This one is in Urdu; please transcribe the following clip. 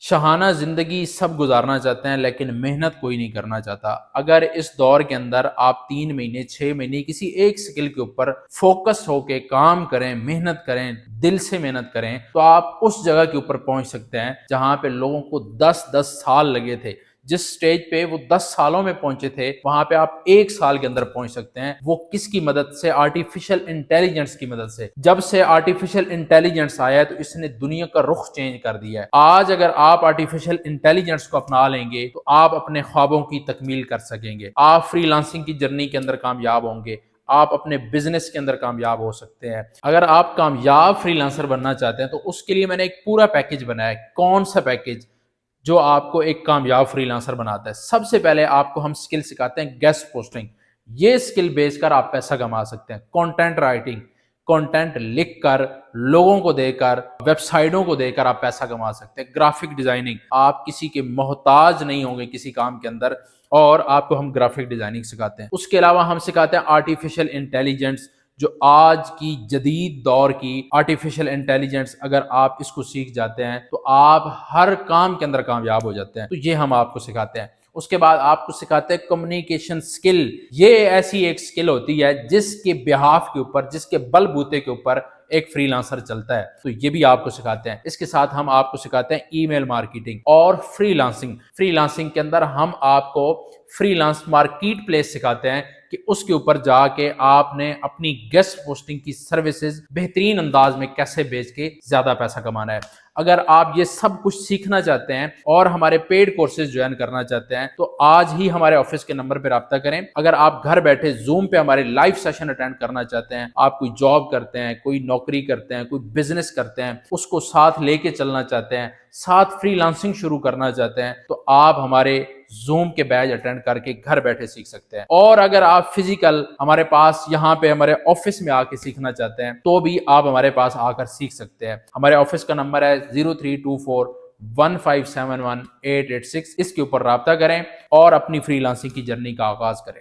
شاہانہ زندگی سب گزارنا چاہتے ہیں لیکن محنت کوئی نہیں کرنا چاہتا۔ اگر اس دور کے اندر آپ 3 مہینے 6 مہینے کسی ایک سکل کے اوپر فوکس ہو کے کام کریں، محنت کریں، دل سے محنت کریں، تو آپ اس جگہ کے اوپر پہنچ سکتے ہیں جہاں پہ لوگوں کو 10 سال لگے تھے۔ جس سٹیج پہ وہ 10 سالوں میں پہنچے تھے وہاں پہ آپ 1 سال کے اندر پہنچ سکتے ہیں۔ وہ کس کی مدد سے؟ آرٹیفیشل انٹیلیجنس کی مدد سے۔ جب سے آرٹیفیشل انٹیلیجنس آیا ہے تو اس نے دنیا کا رخ چینج کر دیا ہے۔ آج اگر آپ آرٹیفیشل انٹیلیجنس کو اپنا لیں گے تو آپ اپنے خوابوں کی تکمیل کر سکیں گے، آپ فری لانسنگ کی جرنی کے اندر کامیاب ہوں گے، آپ اپنے بزنس کے اندر کامیاب ہو سکتے ہیں۔ اگر آپ کامیاب فری لانسر بننا چاہتے ہیں تو اس کے لیے میں نے ایک پورا پیکج بنایا ہے۔ کون سا پیکج؟ جو آپ کو ایک کامیاب فری لانسر بناتا ہے۔ سب سے پہلے آپ کو ہم سکل سکھاتے ہیں گیسٹ پوسٹنگ۔ یہ سکل بیس کر آپ پیسہ کما سکتے ہیں۔ کانٹینٹ رائٹنگ، کانٹینٹ لکھ کر، لوگوں کو دے کر، ویب سائٹوں کو دے کر آپ پیسہ کما سکتے ہیں۔ گرافک ڈیزائننگ، آپ کسی کے محتاج نہیں ہوں گے کسی کام کے اندر، اور آپ کو ہم گرافک ڈیزائننگ سکھاتے ہیں۔ اس کے علاوہ ہم سکھاتے ہیں آرٹیفیشل انٹیلیجنس، جو آج کی جدید دور کی آرٹیفیشل انٹیلیجنس، اگر آپ اس کو سیکھ جاتے ہیں تو آپ ہر کام کے اندر کامیاب ہو جاتے ہیں۔ تو یہ ہم آپ کو سکھاتے ہیں۔ اس کے بعد آپ کو سکھاتے ہیں کمیونیکیشن سکل۔ یہ ایسی ایک سکل ہوتی ہے جس کے بہاف کے اوپر، جس کے بل بوتے کے اوپر ایک فری لانسر چلتا ہے، تو یہ بھی آپ کو سکھاتے ہیں۔ اس کے ساتھ ہم آپ کو سکھاتے ہیں ای میل مارکیٹنگ اور فری لانسنگ۔ فری لانسنگ کے اندر ہم آپ کو فری لانس مارکیٹ پلیس سکھاتے ہیں کہ اس کے اوپر جا کے آپ نے اپنی گیسٹ پوسٹنگ کی سروسز بہترین انداز میں کیسے بیچ کے زیادہ پیسہ کمانا ہے۔ اگر آپ یہ سب کچھ سیکھنا چاہتے ہیں اور ہمارے پیڈ کورسز جوائن کرنا چاہتے ہیں تو آج ہی ہمارے آفس کے نمبر پہ رابطہ کریں۔ اگر آپ گھر بیٹھے زوم پہ ہمارے لائیو سیشن اٹینڈ کرنا چاہتے ہیں، آپ کوئی جاب کرتے ہیں، کوئی نوکری کرتے ہیں، کوئی بزنس کرتے ہیں، اس کو ساتھ لے کے چلنا چاہتے ہیں، ساتھ فری لانسنگ شروع کرنا چاہتے ہیں، تو آپ ہمارے زوم کے بیچ اٹینڈ کر کے گھر بیٹھے سیکھ سکتے ہیں۔ اور اگر آپ فزیکل ہمارے پاس یہاں پہ ہمارے آفس میں آ کے سیکھنا چاہتے ہیں تو بھی آپ ہمارے پاس آ کر سیکھ سکتے ہیں۔ ہمارے آفس کا نمبر ہے 03241571 886۔ اس کے اوپر رابطہ کریں اور اپنی فری لانسنگ کی جرنی کا آغاز کریں۔